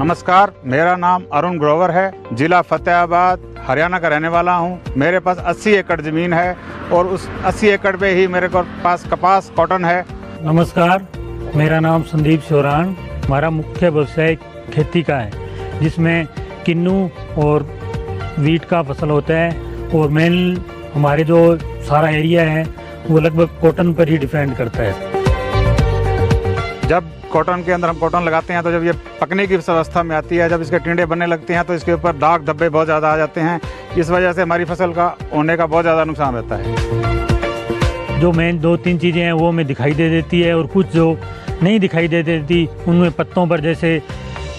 नमस्कार, मेरा नाम अरुण ग्रोवर है। जिला फतेहाबाद हरियाणा का रहने वाला हूं। मेरे पास 80 एकड़ ज़मीन है और उस 80 एकड़ पे ही मेरे पास कपास कॉटन है। नमस्कार, मेरा नाम संदीप शोरान। हमारा मुख्य व्यवसाय खेती का है, जिसमें किन्नू और वीट का फसल होता है और मेन हमारे जो सारा एरिया है वो लगभग कॉटन पर ही डिपेंड करता है। जब कॉटन के अंदर हम कॉटन लगाते हैं तो जब ये पकने की अवस्था में आती है, जब इसके टिंडे बनने लगते हैं तो इसके ऊपर दाग धब्बे बहुत ज़्यादा आ जाते हैं। इस वजह से हमारी फसल का होने का बहुत ज़्यादा नुकसान रहता है। जो मेन 2-3 चीज़ें हैं वो हमें दिखाई दे देती है और कुछ जो नहीं दिखाई दे देती, उनमें पत्तों पर जैसे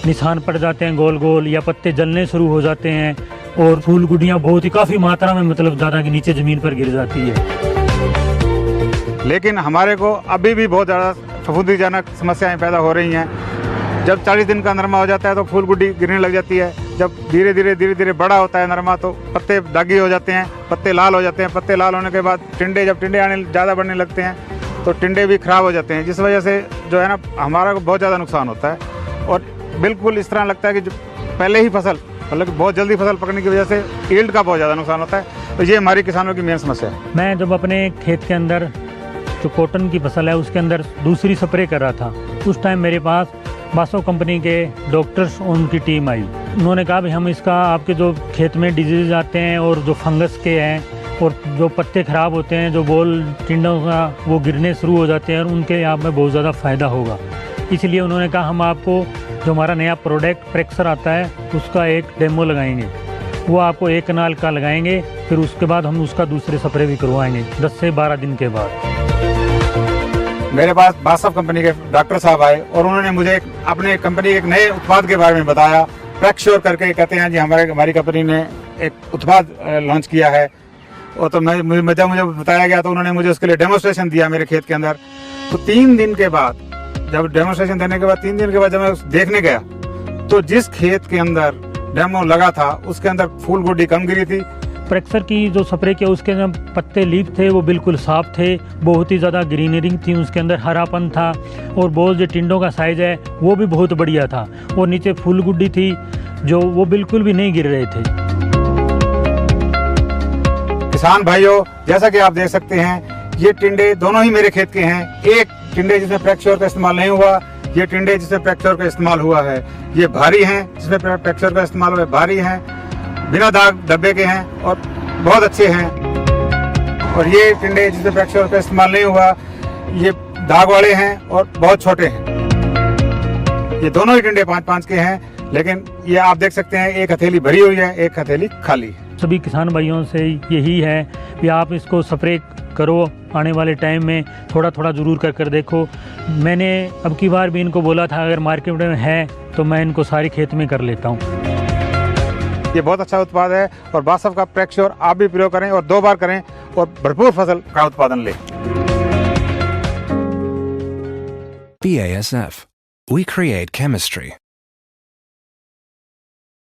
निशान पड़ जाते हैं गोल गोल, या पत्ते जलने शुरू हो जाते हैं और फूल गुडियाँ बहुत ही काफ़ी मात्रा में मतलब ज़्यादा के नीचे ज़मीन पर गिर जाती है। लेकिन हमारे को अभी भी बहुत ज़्यादा फफूंदीजनक समस्याएं पैदा हो रही हैं। जब 40 दिन का नरमा हो जाता है तो फूल गुड्डी गिरने लग जाती है। जब धीरे धीरे बड़ा होता है नरमा तो पत्ते दागी हो जाते हैं, पत्ते लाल हो जाते हैं। पत्ते लाल होने के बाद जब टिंडे आने ज़्यादा बढ़ने लगते हैं तो टिंडे भी खराब हो जाते हैं, जिस वजह से जो है ना हमारा को बहुत ज़्यादा नुकसान होता है। और बिल्कुल इस तरह लगता है कि जो पहले ही फसल मतलब बहुत जल्दी फसल पकने की वजह से यील्ड का बहुत ज़्यादा नुकसान होता है। तो ये हमारी किसानों की मेन समस्या है। मैं जब अपने खेत के अंदर जो कॉटन की फसल है उसके अंदर दूसरी स्प्रे कर रहा था, उस टाइम मेरे पास बासो कंपनी के डॉक्टर्स और उनकी टीम आई। उन्होंने कहा भाई हम इसका आपके जो खेत में डिजीज आते हैं और जो फंगस के हैं और जो पत्ते ख़राब होते हैं, जो बोल टिंडों का वो गिरने शुरू हो जाते हैं और उनके आप में बहुत ज़्यादा फ़ायदा होगा। इसलिए उन्होंने कहा हम आपको जो हमारा नया प्रोडक्ट प्रेक्सर आता है उसका एक डेमो लगाएंगे। वो आपको 1 कनाल का लगाएंगे, फिर उसके बाद हम उसका दूसरे स्प्रे भी करवाएंगे 10 से 12 दिन के बाद। मेरे पास बासव कंपनी के डॉक्टर साहब आए और उन्होंने मुझे अपने कंपनी के एक नए उत्पाद के बारे में बताया। प्रेक्श्योर करके कहते हैं जी हमारी कंपनी ने एक उत्पाद लॉन्च किया है। और तो मुझे बताया गया तो उन्होंने मुझे उसके लिए डेमोस्ट्रेशन दिया मेरे खेत के अंदर। तो 3 दिन के बाद जब डेमोस्ट्रेशन देने के बाद 3 दिन के बाद जब मैं देखने गया तो जिस खेत के अंदर डेमो लगा था उसके अंदर फूल गुड्डी कम गिरी थी। प्रेक्सर की जो स्प्रे किया उसके अंदर पत्ते लीफ थे वो बिल्कुल साफ थे, बहुत ही ज़्यादा ग्रीनरी थी, उसके अंदर हरापन था और बहुत जो टिंडों का साइज़ है वो भी बहुत बढ़िया था और नीचे फूल गुड्डी थी जो वो बिल्कुल भी नहीं गिर रहे थे। किसान भाइयों, जैसा कि आप देख सकते हैं ये टिंडे दोनों ही मेरे खेत के हैं। एक टिंडे जिसमें प्रेक्श्योर का इस्तेमाल नहीं हुआ, ये टिंडे जिसमें प्रेक्श्योर का इस्तेमाल हुआ है। ये भारी हैं, जिसमें प्रेक्श्योर का इस्तेमाल हुआ है भारी हैं, बिना दाग धब्बे के हैं और बहुत अच्छे हैं। और ये टिंडे जिसमें प्रेक्श्योर का इस्तेमाल नहीं हुआ, ये दाग वाले हैं और बहुत छोटे हैं। ये दोनों ही टिंडे 5-5 के हैं, लेकिन ये आप देख सकते हैं एक हथेली भरी हुई है, एक हथेली खाली है। सभी किसान भाइयों से यही है कि आप इसको स्प्रे करो, आने वाले टाइम में थोड़ा थोड़ा ज़रूर कर देखो। मैंने अब की बार भी इनको बोला था अगर मार्केट में है तो मैं इनको सारी खेत में कर लेता हूँ। ये बहुत अच्छा उत्पाद है और बासव का प्रेक्श्योर आप भी प्रयोग करें और 2 बार करें और भरपूर फसल का उत्पादन लें। BASF. We create chemistry.